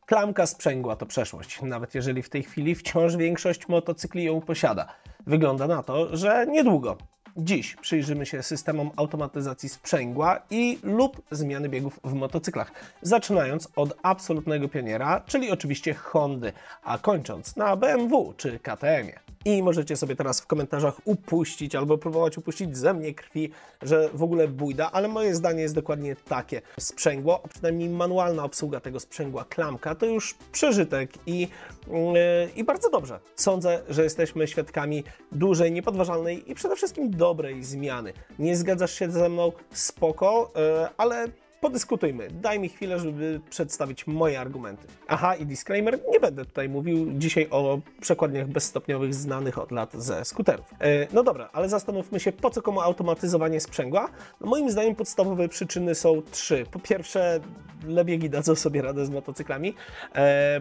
Klamka sprzęgła to przeszłość, nawet jeżeli w tej chwili wciąż większość motocykli ją posiada. Wygląda na to, że niedługo. Dziś przyjrzymy się systemom automatyzacji sprzęgła lub zmiany biegów w motocyklach, zaczynając od absolutnego pioniera, czyli oczywiście Hondy, a kończąc na BMW czy KTM-ie. I możecie sobie teraz w komentarzach upuścić albo próbować upuścić ze mnie krwi, że w ogóle bójda, ale moje zdanie jest dokładnie takie. Sprzęgło, a przynajmniej manualna obsługa tego sprzęgła, klamka, to już przeżytek i bardzo dobrze. Sądzę, że jesteśmy świadkami dużej, niepodważalnej i przede wszystkim dobrej zmiany. Nie zgadzasz się ze mną? Spoko, ale podyskutujmy. Daj mi chwilę, żeby przedstawić moje argumenty. Aha, i disclaimer, nie będę tutaj mówił dzisiaj o przekładniach bezstopniowych znanych od lat ze skuterów. No dobra, ale zastanówmy się, po co komu automatyzowanie sprzęgła? No, moim zdaniem podstawowe przyczyny są trzy. Po pierwsze, lebiegi dadzą sobie radę z motocyklami.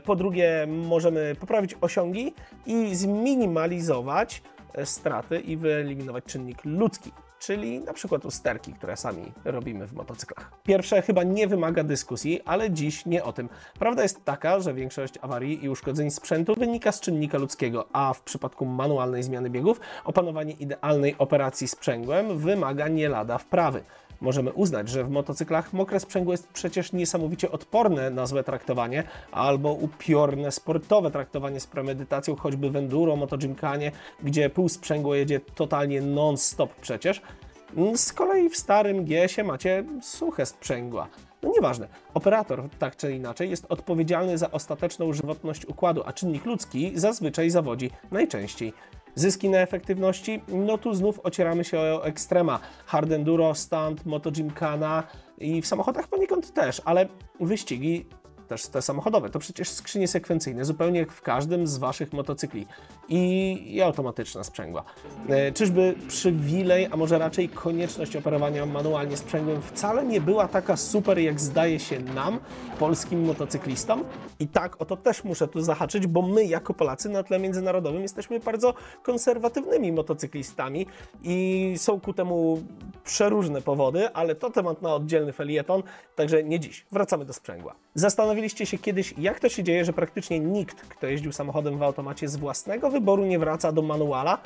Po drugie, możemy poprawić osiągi i zminimalizować straty i wyeliminować czynnik ludzki, czyli na przykład usterki, które sami robimy w motocyklach. Pierwsze chyba nie wymaga dyskusji, ale dziś nie o tym. Prawda jest taka, że większość awarii i uszkodzeń sprzętu wynika z czynnika ludzkiego, a w przypadku manualnej zmiany biegów opanowanie idealnej operacji sprzęgłem wymaga nie lada wprawy. Możemy uznać, że w motocyklach mokre sprzęgło jest przecież niesamowicie odporne na złe traktowanie albo upiorne sportowe traktowanie z premedytacją, choćby w enduro, motogymkanie, gdzie półsprzęgło jedzie totalnie non-stop przecież. Z kolei w starym GS-ie macie suche sprzęgła. No nieważne, operator tak czy inaczej jest odpowiedzialny za ostateczną żywotność układu, a czynnik ludzki zazwyczaj zawodzi najczęściej. Zyski na efektywności? No tu znów ocieramy się o ekstrema. Hard enduro, stunt, motogymkana i w samochodach poniekąd też, ale wyścigi też te samochodowe, to przecież skrzynie sekwencyjne, zupełnie jak w każdym z Waszych motocykli i automatyczna sprzęgła. Czyżby przywilej, a może raczej konieczność operowania manualnie sprzęgłem wcale nie była taka super, jak zdaje się nam, polskim motocyklistom? I tak, o to też muszę tu zahaczyć, bo my jako Polacy na tle międzynarodowym jesteśmy bardzo konserwatywnymi motocyklistami i są ku temu przeróżne powody, ale to temat na oddzielny felieton, także nie dziś. Wracamy do sprzęgła. Zastanowiliście się kiedyś, jak to się dzieje, że praktycznie nikt, kto jeździł samochodem w automacie z własnego wyboru, nie wraca do manuala?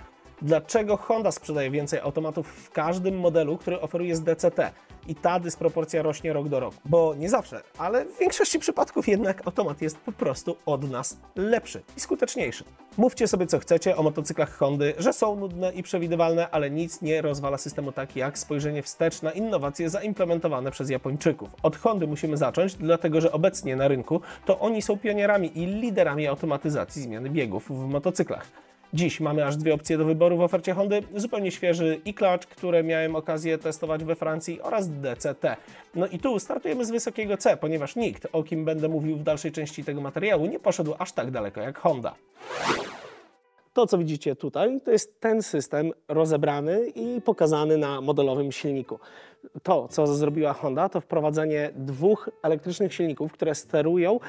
Dlaczego Honda sprzedaje więcej automatów w każdym modelu, który oferuje z DCT? I ta dysproporcja rośnie rok do roku. Bo nie zawsze, ale w większości przypadków jednak automat jest po prostu od nas lepszy i skuteczniejszy. Mówcie sobie co chcecie o motocyklach Hondy, że są nudne i przewidywalne, ale nic nie rozwala systemu tak jak spojrzenie wstecz na innowacje zaimplementowane przez Japończyków. Od Hondy musimy zacząć, dlatego że obecnie na rynku to oni są pionierami i liderami automatyzacji zmiany biegów w motocyklach. Dziś mamy aż dwie opcje do wyboru w ofercie Hondy, zupełnie świeży e-clutch, które miałem okazję testować we Francji, oraz DCT. No i tu startujemy z wysokiego C, ponieważ nikt, o kim będę mówił w dalszej części tego materiału, nie poszedł aż tak daleko jak Honda. To, co widzicie tutaj, to jest ten system rozebrany i pokazany na modelowym silniku. To, co zrobiła Honda, to wprowadzenie dwóch elektrycznych silników, które sterują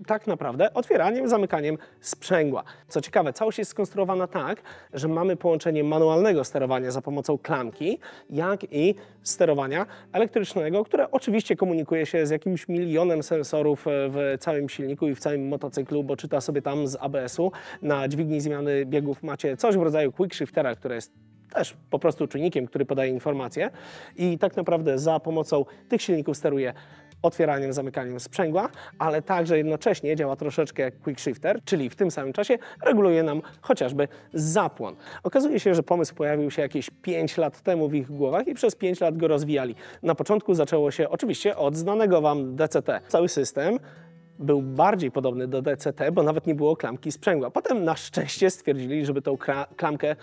tak naprawdę otwieraniem, zamykaniem sprzęgła. Co ciekawe, całość jest skonstruowana tak, że mamy połączenie manualnego sterowania za pomocą klamki, jak i sterowania elektrycznego, które oczywiście komunikuje się z jakimś milionem sensorów w całym silniku i w całym motocyklu, bo czyta sobie tam z ABS-u. Na dźwigni zmiany biegów macie coś w rodzaju quickshiftera, które jest też po prostu czujnikiem, który podaje informacje i tak naprawdę za pomocą tych silników steruje otwieraniem, zamykaniem sprzęgła, ale także jednocześnie działa troszeczkę jak quickshifter, czyli w tym samym czasie reguluje nam chociażby zapłon. Okazuje się, że pomysł pojawił się jakieś 5 lat temu w ich głowach i przez 5 lat go rozwijali. Na początku zaczęło się oczywiście od znanego Wam DCT. Cały system był bardziej podobny do DCT, bo nawet nie było klamki sprzęgła. Potem na szczęście stwierdzili, żeby tą klamkę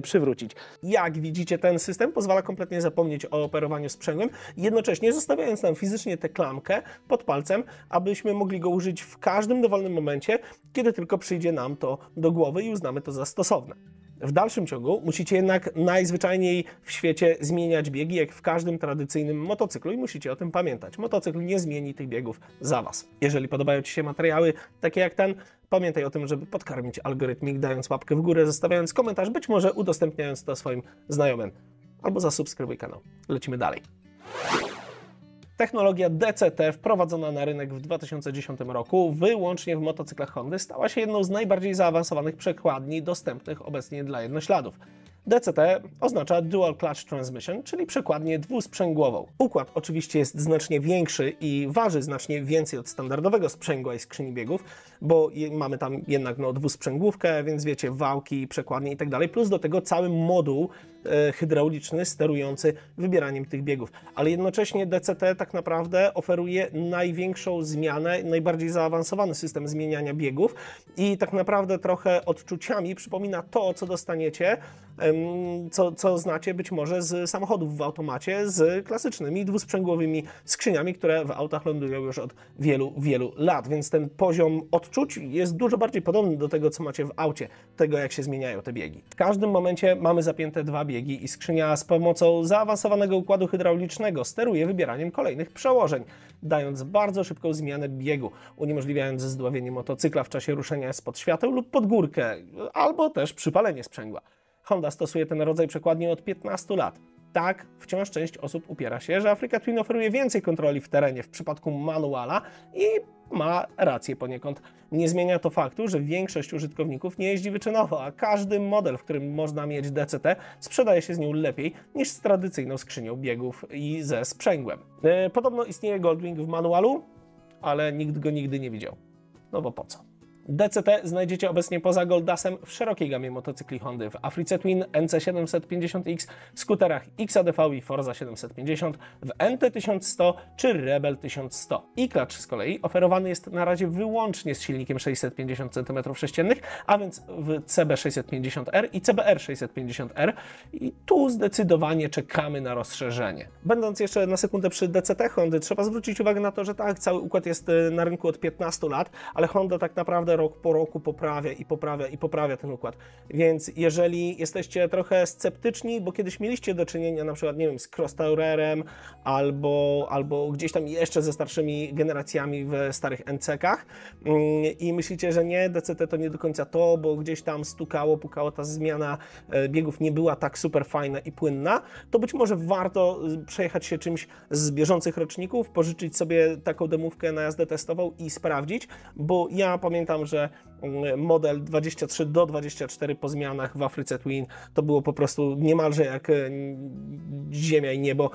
przywrócić. Jak widzicie, ten system pozwala kompletnie zapomnieć o operowaniu sprzęgłem, jednocześnie zostawiając nam fizycznie tę klamkę pod palcem, abyśmy mogli go użyć w każdym dowolnym momencie, kiedy tylko przyjdzie nam to do głowy i uznamy to za stosowne. W dalszym ciągu musicie jednak najzwyczajniej w świecie zmieniać biegi, jak w każdym tradycyjnym motocyklu i musicie o tym pamiętać. Motocykl nie zmieni tych biegów za Was. Jeżeli podobają Ci się materiały takie jak ten, pamiętaj o tym, żeby podkarmić algorytmik, dając łapkę w górę, zostawiając komentarz, być może udostępniając to swoim znajomym. Albo zasubskrybuj kanał. Lecimy dalej. Technologia DCT wprowadzona na rynek w 2010 roku wyłącznie w motocyklach Hondy stała się jedną z najbardziej zaawansowanych przekładni dostępnych obecnie dla jednośladów. DCT oznacza Dual Clutch Transmission, czyli przekładnię dwusprzęgłową. Układ oczywiście jest znacznie większy i waży znacznie więcej od standardowego sprzęgła i skrzyni biegów, bo mamy tam jednak dwusprzęgłówkę, więc wiecie, wałki, przekładnie i tak dalej, plus do tego cały moduł hydrauliczny sterujący wybieraniem tych biegów. Ale jednocześnie DCT tak naprawdę oferuje największą zmianę, najbardziej zaawansowany system zmieniania biegów i tak naprawdę trochę odczuciami przypomina to, co dostaniecie, co znacie być może z samochodów w automacie, z klasycznymi dwusprzęgłowymi skrzyniami, które w autach lądują już od wielu, wielu lat. Więc ten poziom odczuć jest dużo bardziej podobny do tego, co macie w aucie, tego jak się zmieniają te biegi. W każdym momencie mamy zapięte dwa biegi i skrzynia z pomocą zaawansowanego układu hydraulicznego steruje wybieraniem kolejnych przełożeń, dając bardzo szybką zmianę biegu, uniemożliwiając zdławienie motocykla w czasie ruszenia spod świateł lub pod górkę, albo też przypalenie sprzęgła. Honda stosuje ten rodzaj przekładni od 15 lat. Tak, wciąż część osób upiera się, że Africa Twin oferuje więcej kontroli w terenie w przypadku manuala i ma rację poniekąd. Nie zmienia to faktu, że większość użytkowników nie jeździ wyczynowo, a każdy model, w którym można mieć DCT, sprzedaje się z nią lepiej niż z tradycyjną skrzynią biegów i ze sprzęgłem. Podobno istnieje Goldwing w manualu, ale nikt go nigdy nie widział. No bo po co? DCT znajdziecie obecnie poza Goldasem w szerokiej gamie motocykli Hondy, w Africe Twin, NC750X, skuterach XADV i Forza 750, w NT1100 czy Rebel 1100. E-Clutch z kolei oferowany jest na razie wyłącznie z silnikiem 650 cm3, a więc w CB650R i CBR650R i tu zdecydowanie czekamy na rozszerzenie. Będąc jeszcze na sekundę przy DCT Hondy, trzeba zwrócić uwagę na to, że tak, cały układ jest na rynku od 15 lat, ale Honda tak naprawdę rok po roku poprawia ten układ. Więc jeżeli jesteście trochę sceptyczni, bo kiedyś mieliście do czynienia na przykład, nie wiem, z Cross Tourerem albo gdzieś tam jeszcze ze starszymi generacjami w starych NC-kach i myślicie, że nie, DCT to nie do końca to, bo gdzieś tam stukało, pukało, ta zmiana biegów nie była tak super fajna i płynna, to być może warto przejechać się czymś z bieżących roczników, pożyczyć sobie taką demówkę na jazdę testową i sprawdzić, bo ja pamiętam, że model 23 do 24 po zmianach w Africe Twin to było po prostu niemalże jak ziemia i niebo,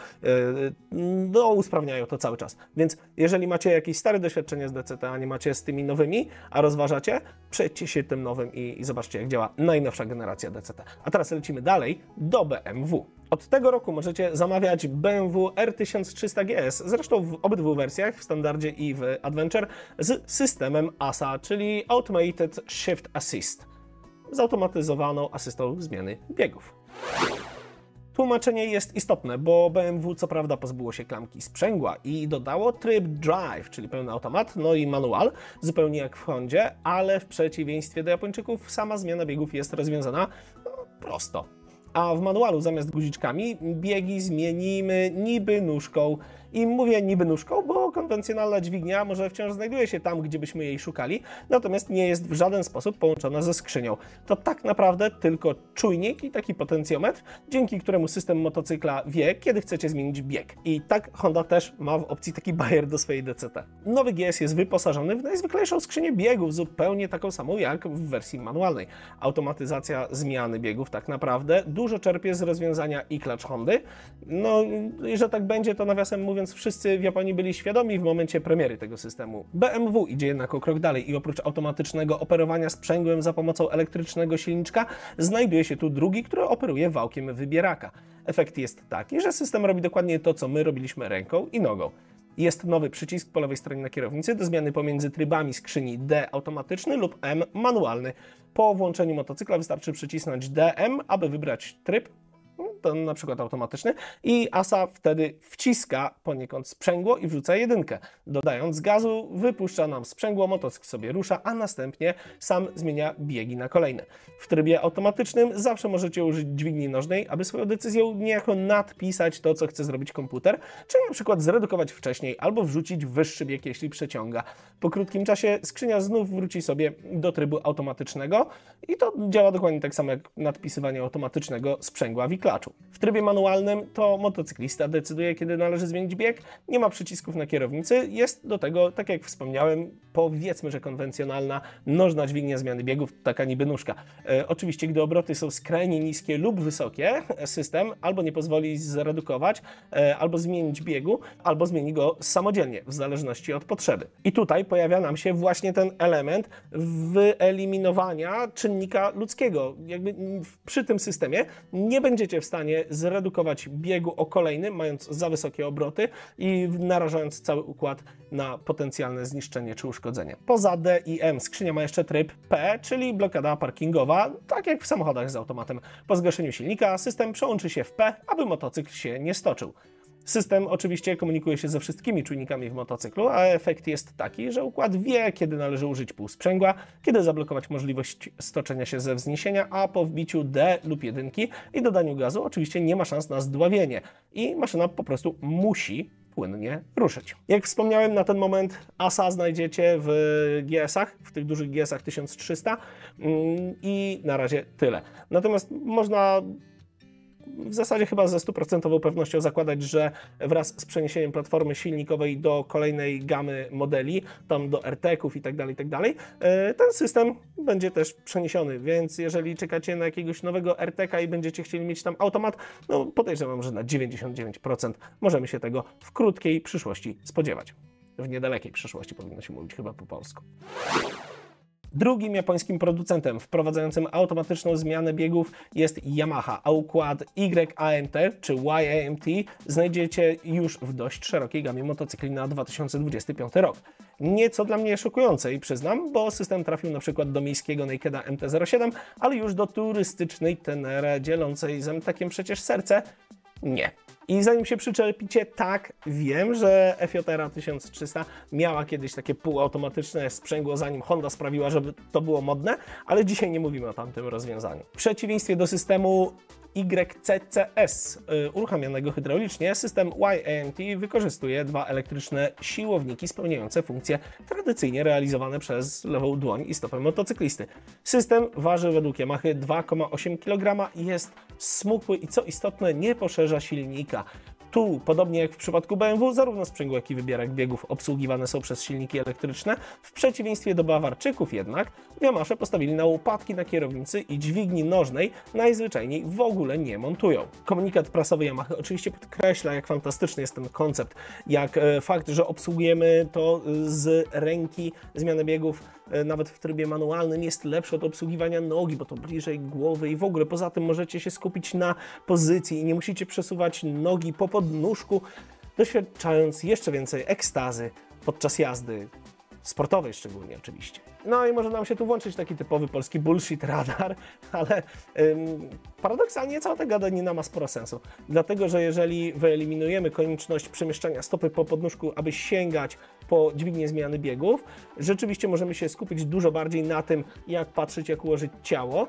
usprawniają to cały czas. Więc jeżeli macie jakieś stare doświadczenie z DCT, a nie macie z tymi nowymi, a rozważacie, przejdźcie się tym nowym i zobaczcie, jak działa najnowsza generacja DCT. A teraz lecimy dalej do BMW. Od tego roku możecie zamawiać BMW R1300 GS, zresztą w obydwu wersjach, w standardzie i w Adventure, z systemem ASA, czyli Automated Shift Assist, zautomatyzowaną asystą zmiany biegów. Tłumaczenie jest istotne, bo BMW co prawda pozbyło się klamki sprzęgła i dodało tryb Drive, czyli pełny automat, no i manual, zupełnie jak w Hondzie, ale w przeciwieństwie do Japończyków sama zmiana biegów jest rozwiązana prosto. A w manualu zamiast guziczkami biegi zmienimy niby nóżką. I mówię niby nóżką, bo konwencjonalna dźwignia może wciąż znajduje się tam, gdzie byśmy jej szukali, natomiast nie jest w żaden sposób połączona ze skrzynią. To tak naprawdę tylko czujnik i taki potencjometr, dzięki któremu system motocykla wie, kiedy chcecie zmienić bieg. I tak Honda też ma w opcji taki bajer do swojej DCT. Nowy GS jest wyposażony w najzwyklejszą skrzynię biegów, zupełnie taką samą jak w wersji manualnej. Automatyzacja zmiany biegów tak naprawdę dużo czerpie z rozwiązania e-Clutch Hondy. No i że tak będzie, to nawiasem mówiąc, wszyscy w Japonii byli świadomi w momencie premiery tego systemu. BMW idzie jednak o krok dalej i oprócz automatycznego operowania sprzęgłem za pomocą elektrycznego silniczka, znajduje się tu drugi, który operuje wałkiem wybieraka. Efekt jest taki, że system robi dokładnie to, co my robiliśmy ręką i nogą. Jest nowy przycisk po lewej stronie na kierownicy do zmiany pomiędzy trybami skrzyni D automatyczny lub M manualny. Po włączeniu motocykla wystarczy przycisnąć DM, aby wybrać tryb, to na przykład automatyczny, i ASA wtedy wciska poniekąd sprzęgło i wrzuca jedynkę. Dodając gazu, wypuszcza nam sprzęgło, motocykl sobie rusza, a następnie sam zmienia biegi na kolejne. W trybie automatycznym zawsze możecie użyć dźwigni nożnej, aby swoją decyzją niejako nadpisać to, co chce zrobić komputer, czyli na przykład zredukować wcześniej albo wrzucić wyższy bieg, jeśli przeciąga. Po krótkim czasie skrzynia znów wróci sobie do trybu automatycznego i to działa dokładnie tak samo jak nadpisywanie automatycznego sprzęgła w e-Clutchu. W trybie manualnym to motocyklista decyduje, kiedy należy zmienić bieg, nie ma przycisków na kierownicy, jest do tego, tak jak wspomniałem, powiedzmy, że konwencjonalna nożna dźwignia zmiany biegów, taka niby nóżka. Oczywiście, gdy obroty są skrajnie niskie lub wysokie, system albo nie pozwoli zredukować, albo zmienić biegu, albo zmieni go samodzielnie, w zależności od potrzeby. I tutaj pojawia nam się właśnie ten element wyeliminowania czynnika ludzkiego. Jakby przy tym systemie nie będziecie w stanie zredukować biegu o kolejny, mając za wysokie obroty i narażając cały układ na potencjalne zniszczenie czy uszkodzenie. Poza D i M skrzynia ma jeszcze tryb P, czyli blokada parkingowa, tak jak w samochodach z automatem. Po zgaszeniu silnika system przełączy się w P, aby motocykl się nie stoczył. System oczywiście komunikuje się ze wszystkimi czujnikami w motocyklu, a efekt jest taki, że układ wie, kiedy należy użyć półsprzęgła, kiedy zablokować możliwość stoczenia się ze wzniesienia, a po wbiciu D lub 1 i dodaniu gazu oczywiście nie ma szans na zdławienie i maszyna po prostu musi płynnie ruszyć. Jak wspomniałem, na ten moment ASA znajdziecie w GS-ach, w tych dużych GS-ach 1300 i na razie tyle. Natomiast można w zasadzie chyba ze 100% pewnością zakładać, że wraz z przeniesieniem platformy silnikowej do kolejnej gamy modeli, tam do RTEC-ów i tak dalej, ten system będzie też przeniesiony, więc jeżeli czekacie na jakiegoś nowego RTEC-a i będziecie chcieli mieć tam automat, no podejrzewam, że na 99% możemy się tego w krótkiej przyszłości spodziewać. W niedalekiej przyszłości powinno się mówić chyba po polsku. Drugim japońskim producentem wprowadzającym automatyczną zmianę biegów jest Yamaha, a układ YAMT czy YAMT znajdziecie już w dość szerokiej gamie motocykli na 2025 rok. Nieco dla mnie szokujące i przyznam, bo system trafił na przykład do miejskiego Nakeda MT-07, ale już do turystycznej Tenere dzielącej z MT-kiem przecież serce nie. I zanim się przyczepicie, tak, wiem, że FJR 1300 miała kiedyś takie półautomatyczne sprzęgło, zanim Honda sprawiła, żeby to było modne, ale dzisiaj nie mówimy o tamtym rozwiązaniu. W przeciwieństwie do systemu YCCS uruchamianego hydraulicznie, system YAMT wykorzystuje dwa elektryczne siłowniki spełniające funkcje tradycyjnie realizowane przez lewą dłoń i stopę motocyklisty. System waży według Yamaha 2,8 kg i jest smukły i co istotne nie poszerza silnika. Tu, podobnie jak w przypadku BMW, zarówno sprzęgło, jak i wybierak biegów obsługiwane są przez silniki elektryczne. W przeciwieństwie do Bawarczyków jednak w Yamasze postawili na łopatki na kierownicy i dźwigni nożnej najzwyczajniej w ogóle nie montują. Komunikat prasowy Yamaha oczywiście podkreśla, jak fantastyczny jest ten koncept, jak fakt, że obsługujemy to z ręki zmianę biegów nawet w trybie manualnym jest lepsze od obsługiwania nogi, bo to bliżej głowy i w ogóle poza tym możecie się skupić na pozycji i nie musicie przesuwać nogi po podnóżku, doświadczając jeszcze więcej ekstazy podczas jazdy sportowej szczególnie oczywiście. No i może nam się tu włączyć taki typowy polski bullshit radar, ale paradoksalnie cała ta gadanina ma sporo sensu. Dlatego, że jeżeli wyeliminujemy konieczność przemieszczania stopy po podnóżku, aby sięgać po dźwignię zmiany biegów, rzeczywiście możemy się skupić dużo bardziej na tym, jak patrzeć, jak ułożyć ciało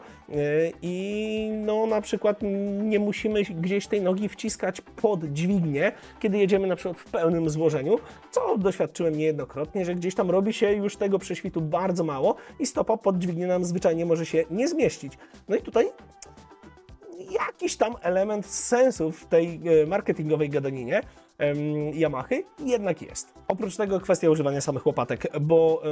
i no na przykład nie musimy gdzieś tej nogi wciskać pod dźwignię, kiedy jedziemy na przykład w pełnym złożeniu, co doświadczyłem niejednokrotnie, że gdzieś tam robi się już tego prześwitu bardzo mało i stopa pod dźwignię nam zwyczajnie może się nie zmieścić. No i tutaj jakiś tam element sensu w tej marketingowej gadaninie Yamahy jednak jest. Oprócz tego kwestia używania samych łopatek, bo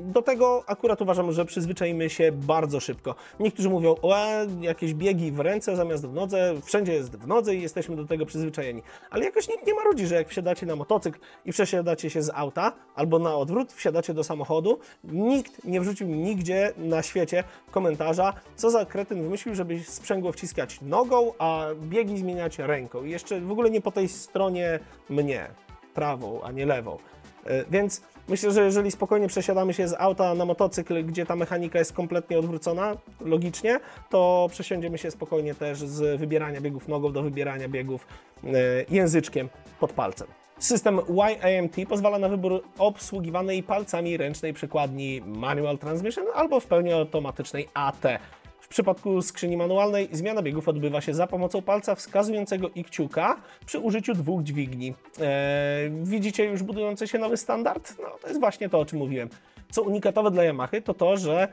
do tego akurat uważam, że przyzwyczajimy się bardzo szybko. Niektórzy mówią, o jakieś biegi w ręce zamiast w nodze, wszędzie jest w nodze i jesteśmy do tego przyzwyczajeni. Ale jakoś nikt nie marudzi, że jak wsiadacie na motocykl i przesiadacie się z auta, albo na odwrót, wsiadacie do samochodu, nikt nie wrzucił nigdzie na świecie komentarza, co za kretyn wymyślił, żeby sprzęgło wciskać nogą, a biegi zmieniać ręką. I jeszcze w ogóle nie po tej stronie mnie, prawą, a nie lewą. Więc myślę, że jeżeli spokojnie przesiadamy się z auta na motocykl, gdzie ta mechanika jest kompletnie odwrócona, logicznie, to przesiądziemy się spokojnie też z wybierania biegów nogą do wybierania biegów języczkiem pod palcem. System YAMT pozwala na wybór obsługiwanej palcami ręcznej przekładni Manual Transmission albo w pełni automatycznej AT. W przypadku skrzyni manualnej zmiana biegów odbywa się za pomocą palca wskazującego i kciuka przy użyciu dwóch dźwigni. Widzicie już budujący się nowy standard? No to jest właśnie to, o czym mówiłem. Co unikatowe dla Yamahy to to, że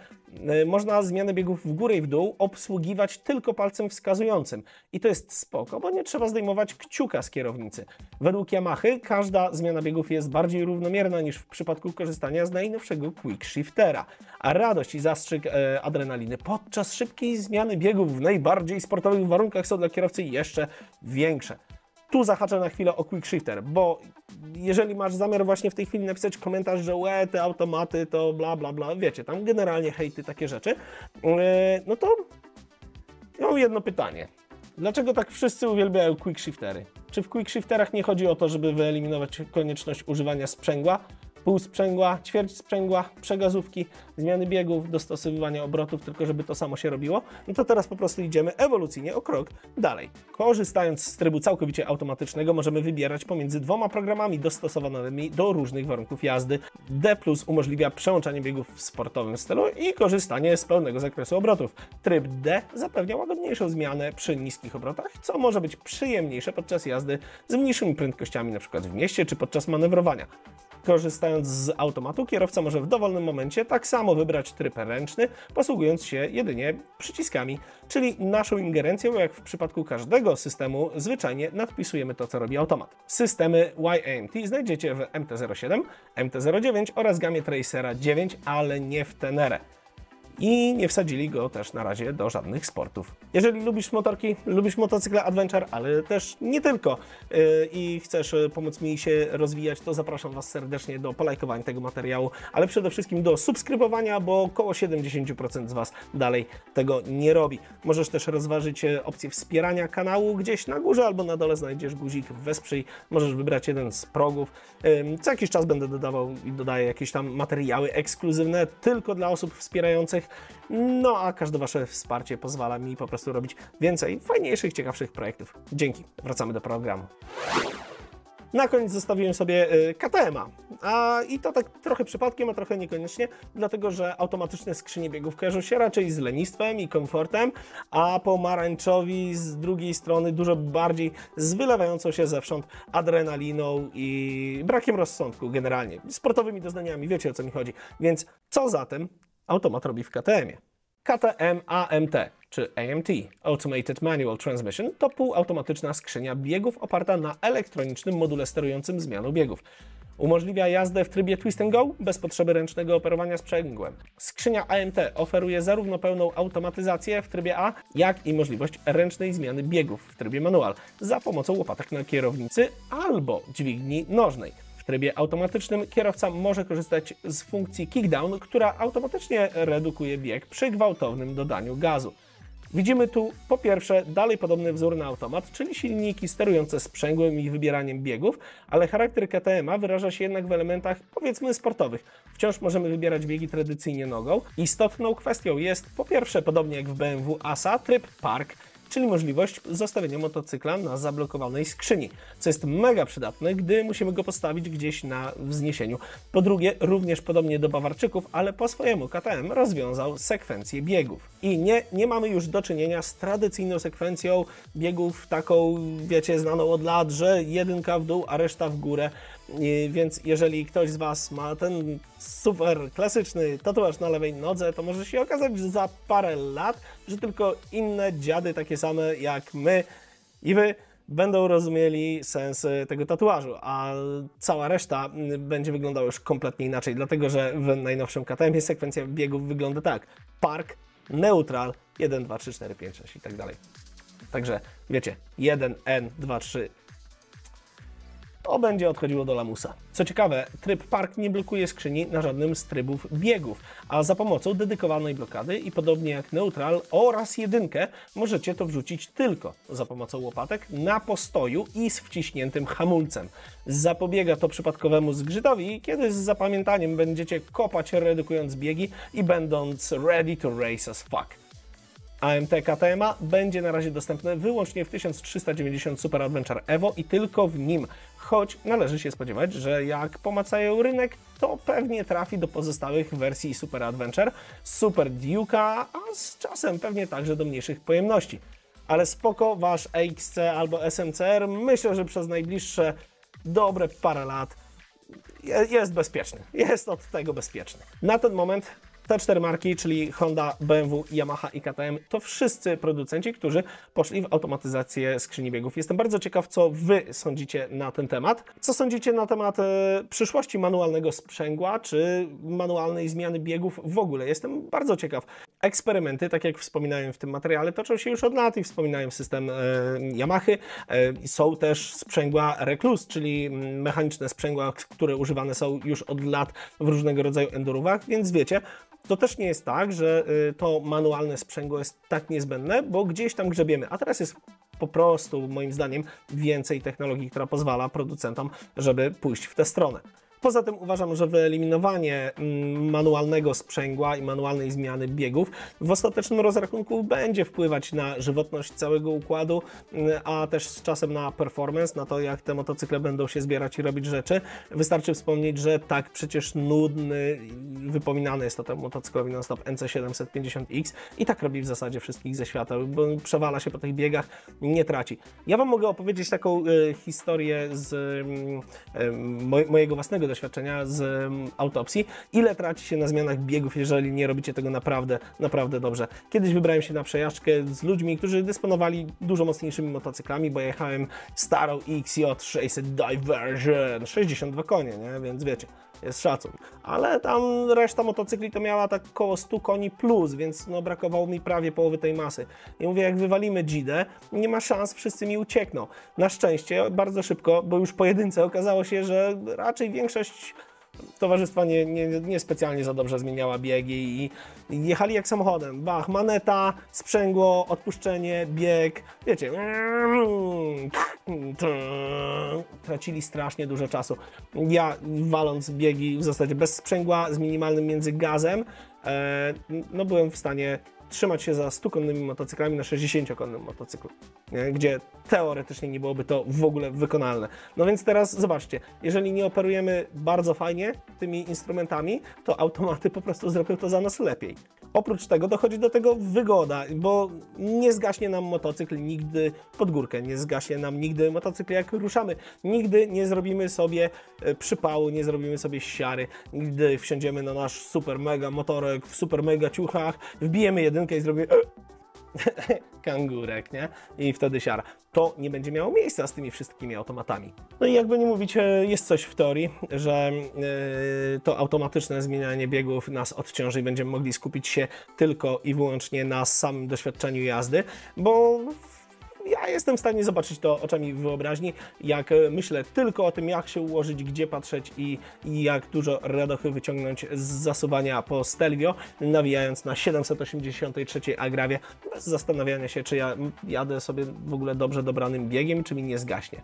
można zmianę biegów w górę i w dół obsługiwać tylko palcem wskazującym. I to jest spoko, bo nie trzeba zdejmować kciuka z kierownicy. Według Yamahy każda zmiana biegów jest bardziej równomierna niż w przypadku korzystania z najnowszego Quick Shiftera. A radość i zastrzyk adrenaliny podczas szybkiej zmiany biegów w najbardziej sportowych warunkach są dla kierowcy jeszcze większe. Tu zahaczę na chwilę o Quick Shifter, bo jeżeli masz zamiar właśnie w tej chwili napisać komentarz, że te automaty to bla bla bla, wiecie, tam generalnie hejty, takie rzeczy, no to ja mam jedno pytanie. Dlaczego tak wszyscy uwielbiają Quick Shiftery? Czy w Quick Shifterach nie chodzi o to, żeby wyeliminować konieczność używania sprzęgła, pół sprzęgła, ćwierć sprzęgła, przegazówki, zmiany biegów, dostosowywania obrotów, tylko żeby to samo się robiło? No to teraz po prostu idziemy ewolucyjnie o krok dalej. Korzystając z trybu całkowicie automatycznego możemy wybierać pomiędzy dwoma programami dostosowanymi do różnych warunków jazdy. D+ umożliwia przełączanie biegów w sportowym stylu i korzystanie z pełnego zakresu obrotów. Tryb D zapewnia łagodniejszą zmianę przy niskich obrotach, co może być przyjemniejsze podczas jazdy z mniejszymi prędkościami, np. w mieście czy podczas manewrowania. Korzystając z automatu, kierowca może w dowolnym momencie tak samo wybrać tryb ręczny, posługując się jedynie przyciskami, czyli naszą ingerencją, jak w przypadku każdego systemu, zwyczajnie nadpisujemy to, co robi automat. Systemy YAMT znajdziecie w MT-07, MT-09 oraz gamie Tracera 9, ale nie w Tenerę. I nie wsadzili go też na razie do żadnych sportów. Jeżeli lubisz motorki, lubisz motocykle adventure, ale też nie tylko i chcesz pomóc mi się rozwijać, to zapraszam Was serdecznie do polajkowania tego materiału, ale przede wszystkim do subskrybowania, bo około 70% z Was dalej tego nie robi. Możesz też rozważyć opcję wspierania kanału. Gdzieś na górze albo na dole znajdziesz guzik wesprzyj. Możesz wybrać jeden z progów. Co jakiś czas będę dodawał i dodaję jakieś tam materiały ekskluzywne tylko dla osób wspierających. No a każde Wasze wsparcie pozwala mi po prostu robić więcej fajniejszych, ciekawszych projektów. Dzięki. Wracamy do programu. Na koniec zostawiłem sobie KTM-a. I to tak trochę przypadkiem, a trochę niekoniecznie, dlatego że automatyczne skrzynie biegów kojarzą się raczej z lenistwem i komfortem, a pomarańczowi z drugiej strony dużo bardziej z wylewającą się zewsząd adrenaliną i brakiem rozsądku generalnie. Sportowymi doznaniami, wiecie o co mi chodzi. Więc co zatem automat robi w KTM-ie? KTM AMT, czy AMT, Automated Manual Transmission, to półautomatyczna skrzynia biegów oparta na elektronicznym module sterującym zmianą biegów. Umożliwia jazdę w trybie Twist and Go bez potrzeby ręcznego operowania sprzęgłem. Skrzynia AMT oferuje zarówno pełną automatyzację w trybie A, jak i możliwość ręcznej zmiany biegów w trybie manual za pomocą łopatek na kierownicy albo dźwigni nożnej. W trybie automatycznym kierowca może korzystać z funkcji kickdown, która automatycznie redukuje bieg przy gwałtownym dodaniu gazu. Widzimy tu po pierwsze dalej podobny wzór na automat, czyli silniki sterujące sprzęgłem i wybieraniem biegów, ale charakter KTM-a wyraża się jednak w elementach powiedzmy sportowych. Wciąż możemy wybierać biegi tradycyjnie nogą. Istotną kwestią jest po pierwsze, podobnie jak w BMW ASA, tryb Park, czyli możliwość zostawienia motocykla na zablokowanej skrzyni, co jest mega przydatne, gdy musimy go postawić gdzieś na wzniesieniu. Po drugie, również podobnie do Bawarczyków, ale po swojemu KTM rozwiązał sekwencję biegów. I nie mamy już do czynienia z tradycyjną sekwencją biegów, taką, wiecie, znaną od lat, że jedynka w dół, a reszta w górę. Więc jeżeli ktoś z Was ma ten super klasyczny tatuaż na lewej nodze, to może się okazać, że za parę lat, że tylko inne dziady takie same jak my i Wy będą rozumieli sens tego tatuażu, a cała reszta będzie wyglądała już kompletnie inaczej, dlatego że w najnowszym KTM sekwencja biegów wygląda tak: park, neutral, 1, 2, 3, 4, 5, 6 i tak dalej. Także wiecie, 1, N, 2, 3... to będzie odchodziło do lamusa. Co ciekawe, tryb Park nie blokuje skrzyni na żadnym z trybów biegów, a za pomocą dedykowanej blokady i podobnie jak Neutral oraz jedynkę możecie to wrzucić tylko za pomocą łopatek na postoju i z wciśniętym hamulcem. Zapobiega to przypadkowemu zgrzytowi, kiedy z zapamiętaniem będziecie kopać redukując biegi i będąc ready to race as fuck. AMT KTM będzie na razie dostępne wyłącznie w 1390 Super Adventure Evo i tylko w nim, choć należy się spodziewać, że jak pomacają rynek, to pewnie trafi do pozostałych wersji Super Adventure, Super Duke'a, a z czasem pewnie także do mniejszych pojemności. Ale spoko, Wasz EXC albo SMCR myślę, że przez najbliższe dobre parę lat jest bezpieczny. Jest od tego bezpieczny. Na ten moment te 4 marki, czyli Honda, BMW, Yamaha i KTM, to wszyscy producenci, którzy poszli w automatyzację skrzyni biegów. Jestem bardzo ciekaw, co Wy sądzicie na ten temat. Co sądzicie na temat przyszłości manualnego sprzęgła, czy manualnej zmiany biegów w ogóle? Jestem bardzo ciekaw. Eksperymenty, tak jak wspominałem w tym materiale, toczą się już od lat i wspominałem system Yamahy. Są też sprzęgła Recluse, czyli mechaniczne sprzęgła, które używane są już od lat w różnego rodzaju endurówach, więc wiecie, to też nie jest tak, że to manualne sprzęgło jest tak niezbędne, bo gdzieś tam grzebiemy, a teraz jest po prostu, moim zdaniem, więcej technologii, która pozwala producentom, żeby pójść w tę stronę. Poza tym uważam, że wyeliminowanie manualnego sprzęgła i manualnej zmiany biegów w ostatecznym rozrachunku będzie wpływać na żywotność całego układu, a też z czasem na performance, na to, jak te motocykle będą się zbierać i robić rzeczy. Wystarczy wspomnieć, że tak przecież nudny, wypominany jest to temu motocyklowi non-stop NC750X i tak robi w zasadzie wszystkich ze świata, bo przewala się po tych biegach, nie traci. Ja Wam mogę opowiedzieć taką historię z mojego własnego doświadczenia z autopsji, ile traci się na zmianach biegów, jeżeli nie robicie tego naprawdę dobrze. Kiedyś wybrałem się na przejażdżkę z ludźmi, którzy dysponowali dużo mocniejszymi motocyklami, bo jechałem starą XJ600 Diversion, 62 konie, nie? Więc wiecie, jest szacun. Ale tam reszta motocykli to miała tak około 100 koni plus, więc no brakowało mi prawie połowy tej masy. I mówię, jak wywalimy Gidę, nie ma szans, wszyscy mi uciekną. Na szczęście bardzo szybko, bo już po jedynce okazało się, że raczej większość towarzystwa nie specjalnie za dobrze zmieniała biegi i jechali jak samochodem. Bach, maneta, sprzęgło, odpuszczenie, bieg, wiecie, tracili strasznie dużo czasu. Ja waląc biegi w zasadzie bez sprzęgła, z minimalnym międzygazem, no byłem w stanie trzymać się za 100-konnymi motocyklami na 60-konnym motocyklu, nie? Gdzie teoretycznie nie byłoby to w ogóle wykonalne. No więc teraz zobaczcie, jeżeli nie operujemy bardzo fajnie tymi instrumentami, to automaty po prostu zrobią to za nas lepiej. Oprócz tego dochodzi do tego wygoda, bo nie zgaśnie nam motocykl nigdy pod górkę, nie zgaśnie nam nigdy motocykl jak ruszamy, nigdy nie zrobimy sobie przypału, nie zrobimy sobie siary, gdy wsiądziemy na nasz super mega motorek w super mega ciuchach, wbijemy jedynkę i zrobimy kangurek, nie? I wtedy siara. To nie będzie miało miejsca z tymi wszystkimi automatami. No i jakby nie mówić, jest coś w teorii, że to automatyczne zmienianie biegów nas odciąży i będziemy mogli skupić się tylko i wyłącznie na samym doświadczeniu jazdy, bo ja jestem w stanie zobaczyć to oczami wyobraźni, jak myślę tylko o tym, jak się ułożyć, gdzie patrzeć i jak dużo radochy wyciągnąć z zasuwania po Stelvio, nawijając na 783 Agrawie, bez zastanawiania się, czy ja jadę sobie w ogóle dobrze dobranym biegiem, czy mi nie zgaśnie.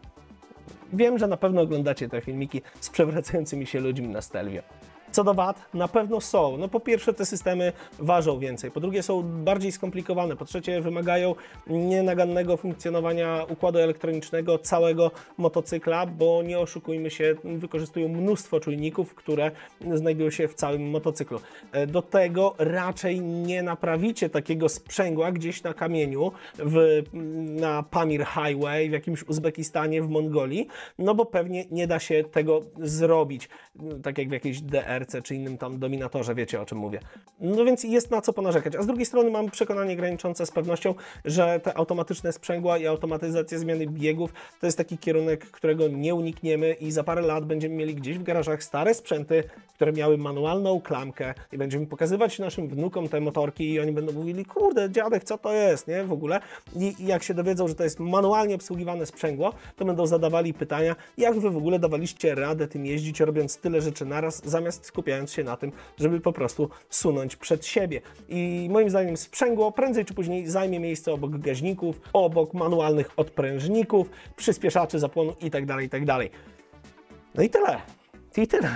Wiem, że na pewno oglądacie te filmiki z przewracającymi się ludźmi na Stelvio. Co do wad, na pewno są. No po pierwsze, te systemy ważą więcej, po drugie są bardziej skomplikowane, po trzecie wymagają nienagannego funkcjonowania układu elektronicznego całego motocykla, bo nie oszukujmy się, wykorzystują mnóstwo czujników, które znajdują się w całym motocyklu. Do tego raczej nie naprawicie takiego sprzęgła gdzieś na kamieniu, na Pamir Highway, w jakimś Uzbekistanie, w Mongolii, no bo pewnie nie da się tego zrobić, tak jak w jakiejś DR czy innym tam dominatorze, wiecie o czym mówię. No więc jest na co ponarzekać. A z drugiej strony mam przekonanie graniczące z pewnością, że te automatyczne sprzęgła i automatyzacja zmiany biegów to jest taki kierunek, którego nie unikniemy i za parę lat będziemy mieli gdzieś w garażach stare sprzęty, które miały manualną klamkę i będziemy pokazywać naszym wnukom te motorki i oni będą mówili, kurde dziadek, co to jest, nie? W ogóle. I jak się dowiedzą, że to jest manualnie obsługiwane sprzęgło, to będą zadawali pytania, jak wy w ogóle dawaliście radę tym jeździć, robiąc tyle rzeczy naraz, zamiast skupiając się na tym, żeby po prostu sunąć przed siebie. I moim zdaniem sprzęgło prędzej czy później zajmie miejsce obok gaźników, obok manualnych odprężników, przyspieszaczy zapłonu itd., itd. No i tyle. I tyle.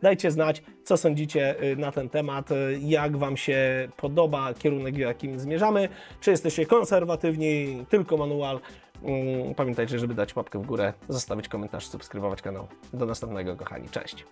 Dajcie znać, co sądzicie na ten temat, jak Wam się podoba kierunek, w jakim zmierzamy, czy jesteście konserwatywni, tylko manual. Pamiętajcie, żeby dać łapkę w górę, zostawić komentarz, subskrybować kanał. Do następnego, kochani. Cześć!